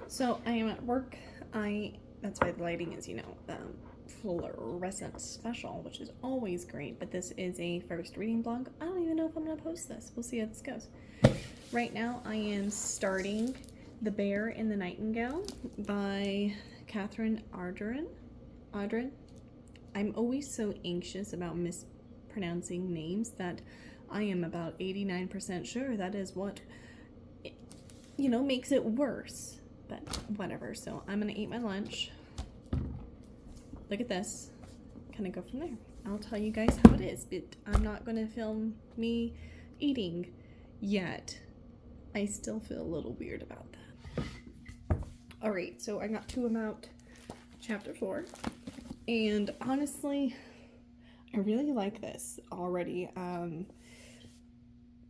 So I am at work. That's why the lighting is, fluorescent special, which is always great. But this is a first reading blog. I don't even know if I'm gonna post this. We'll see how this goes. Right now, I am starting "The Bear and the Nightingale" by Catherine Ardern. I'm always so anxious about mispronouncing names that I am about 89% sure that is what makes it worse. But whatever. So I'm gonna eat my lunch. Look at this. Kind of go from there. I'll tell you guys how it is, but I'm not gonna film me eating yet. I still feel a little weird about that. All right, so I got to about chapter 4, and honestly, I really like this already.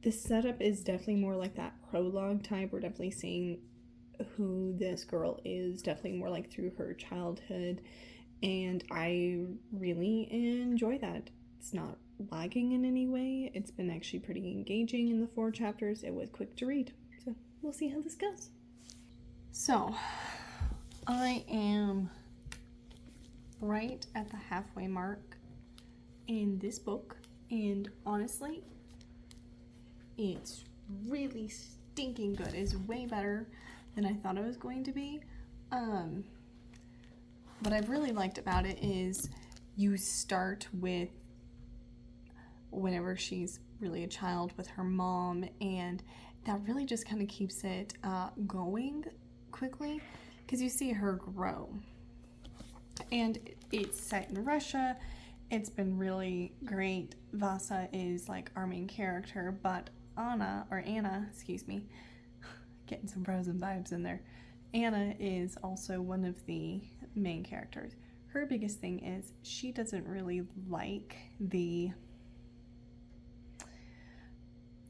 The setup is definitely more like that prologue type. We're definitely seeing who this girl is, definitely more like through her childhood, and I really enjoy that. It's not lagging in any way. It's been actually pretty engaging in the 4 chapters. It was quick to read, so we'll see how this goes. So I am right at the halfway mark in this book, and honestly, it's really stinking good. It's way better than I thought it was going to be. What I've really liked about it is you start with whenever she's really a child with her mom, and that really just kind of keeps it going quickly because you see her grow. And it's set in Russia. It's been really great. Vasa is like our main character, but Anna, getting some Frozen vibes in there. Anna is also one of the main characters. Her biggest thing is she doesn't really like the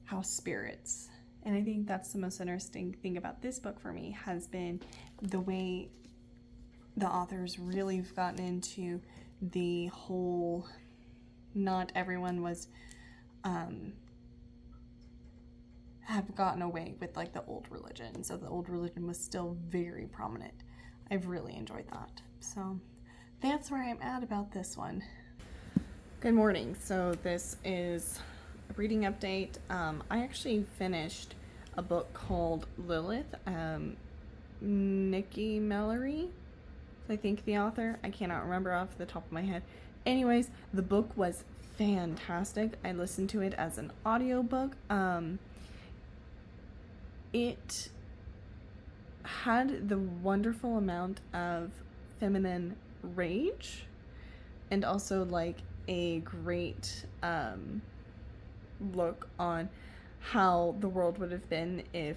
house spirits. And I think that's the most interesting thing about this book for me has been the way the authors really have gotten into the whole, not everyone was have gotten away with like the old religion. So the old religion was still very prominent. I've really enjoyed that. So that's where I'm at about this one. Good morning. So this is a reading update. I actually finished a book called Lilith. Nikki Mallory, I think the author. I cannot remember off the top of my head. Anyways, the book was fantastic. I listened to it as an audiobook. It had the wonderful amount of feminine rage and also like a great look on how the world would have been if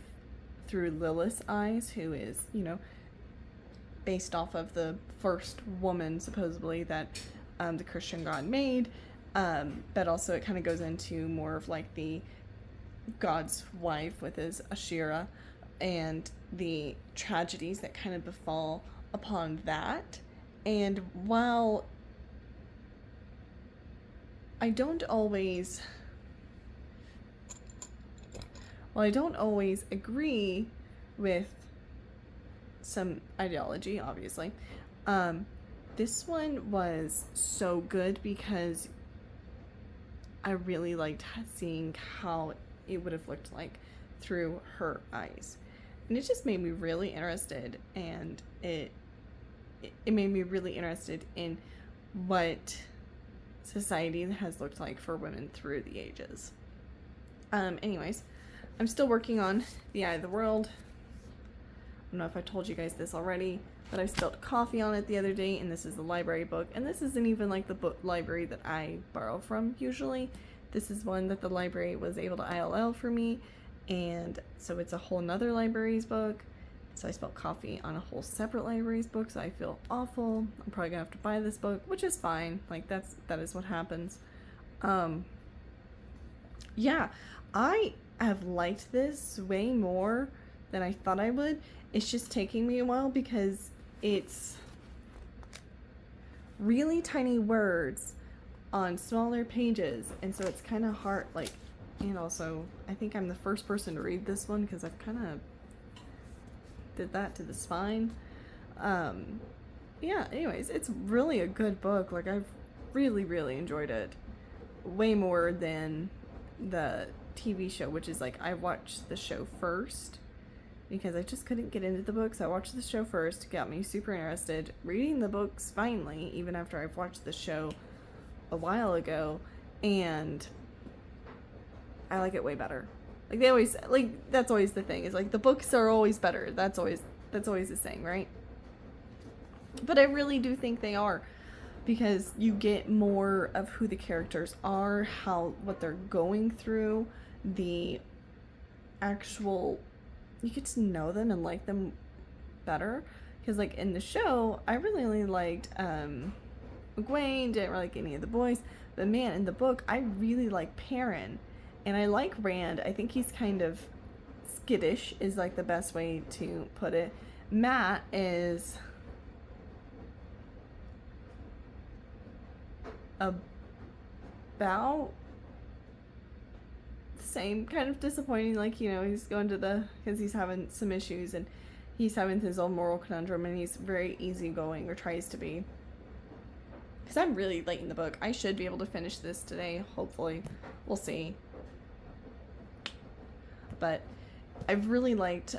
through Lilith's eyes, who is, based off of the first woman supposedly that the Christian God made, but also it kind of goes into more of like the God's wife with his Ashera and the tragedies that kind of befall upon that. And while I don't always agree with some ideology, obviously, this one was so good because I really liked seeing how it would have looked like through her eyes, and it just made me really interested, and it made me really interested in what society has looked like for women through the ages. Anyways, I'm still working on The Eye of the World. I don't know if I told you guys this already, but I spilled coffee on it the other day, and this is the library book, and this isn't even like the book library that I borrow from usually. This is one that the library was able to ILL for me, and so it's a whole nother library's book. So I spilled coffee on a whole separate library's book, so I feel awful. I'm probably gonna have to buy this book, which is fine. Like that is what happens. Yeah, I have liked this way more than I thought I would. It's just taking me a while because it's really tiny words on smaller pages, and so it's kind of hard, like, and also I think I'm the first person to read this one because I've kind of did that to the spine. Yeah, anyways, it's really a good book. Like, I've really, really enjoyed it. Way more than the TV show, which is like, I watched the show first because I just couldn't get into the books. I watched the show first, got me super interested. Reading the books finally, even after I've watched the show a while ago, and I like it way better. Like, they always, like, that's always the thing, is like, the books are always better. That's always the saying, right? But I really do think they are, because you get more of who the characters are, what they're going through, the actual, you get to know them and like them better. Because, like, in the show, I really liked Egwene, didn't really like any of the boys, but man, in the book, I really like Perrin, and I like Rand. I think he's kind of skittish, is like the best way to put it. Mat is about the same, kind of disappointing. Like, you know, he's going to because he's having some issues and he's having his own moral conundrum, and he's very easygoing, or tries to be. Because I'm really late in the book. I should be able to finish this today, hopefully. We'll see. But I've really liked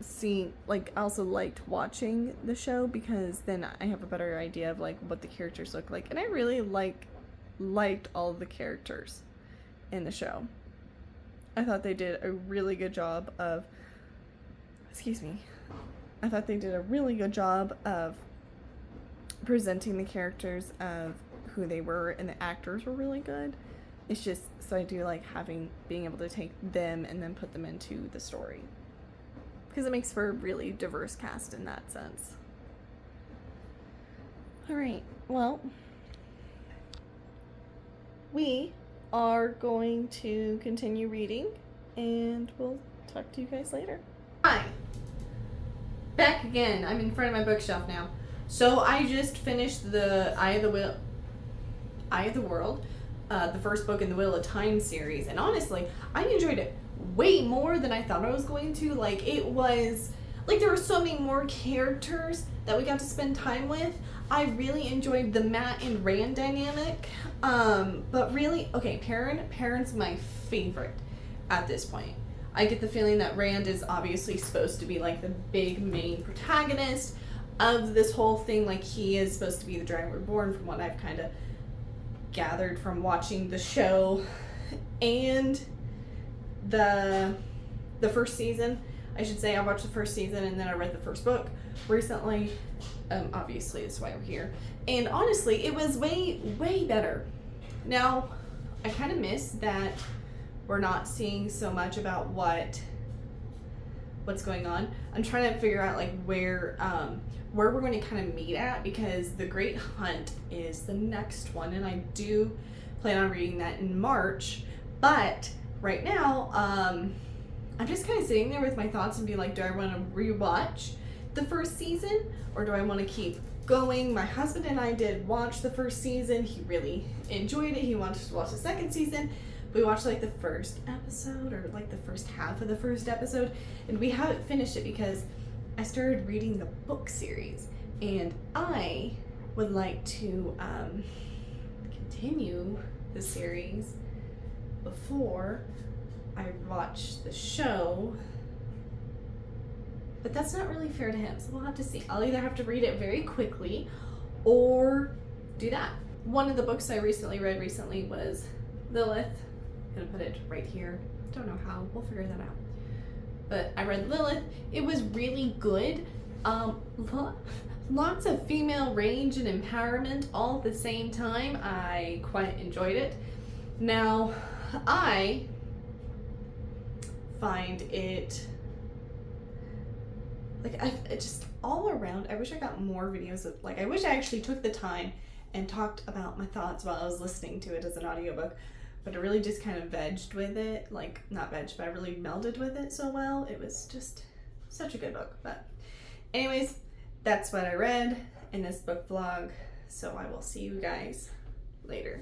seeing, like, I also liked watching the show, because then I have a better idea of, like, what the characters look like. And I really liked all of the characters in the show. I thought they did a really good job of, I thought they did a really good job of presenting the characters of who they were, and the actors were really good. It's just, so I do like being able to take them and then put them into the story, because it makes for a really diverse cast in that sense. Alright, well, we are going to continue reading, and we'll talk to you guys later. Hi! Back again. I'm in front of my bookshelf now. So I just finished the Eye of the World, the first book in the Wheel of Time series, and honestly, I enjoyed it way more than I thought I was going to. Like, it was, like, there were so many more characters that we got to spend time with. I really enjoyed the Mat and Rand dynamic, but really, okay, Perrin's my favorite at this point. I get the feeling that Rand is obviously supposed to be, like, the big main protagonist of this whole thing. Like, he is supposed to be the Dragon Reborn, from what I've kind of gathered from watching the show and the first season. I should say I watched the first season and then I read the first book recently. Obviously, that's why we're here. And honestly, it was way, way better. Now, I kind of miss that we're not seeing so much about what's going on. I'm trying to figure out, like, where we're going to kind of meet at, because The Great Hunt is the next one, and I do plan on reading that in March. But right now, I'm just kind of sitting there with my thoughts and be like, do I want to rewatch the first season, or do I want to keep going? My husband and I did watch the first season. He really enjoyed it. He wanted to watch the second season. We watched, like, the first episode, or like the first half of the first episode, and we haven't finished it because I started reading the book series, and I would like to continue the series before I watch the show. But that's not really fair to him, so we'll have to see. I'll either have to read it very quickly or do that. One of the books I read recently was Lilith. I'm gonna put it right here. Don't know how, we'll figure that out. But I read Lilith. It was really good. Lots of female range and empowerment all at the same time. I quite enjoyed it. Now, I find it, like, it just all around, I wish I got more videos of, like, I wish I actually took the time and talked about my thoughts while I was listening to it as an audiobook. But I really just kind of vegged with it, like, not vegged, but I really melded with it so well. It was just such a good book. But anyways, that's what I read in this book vlog. So I will see you guys later.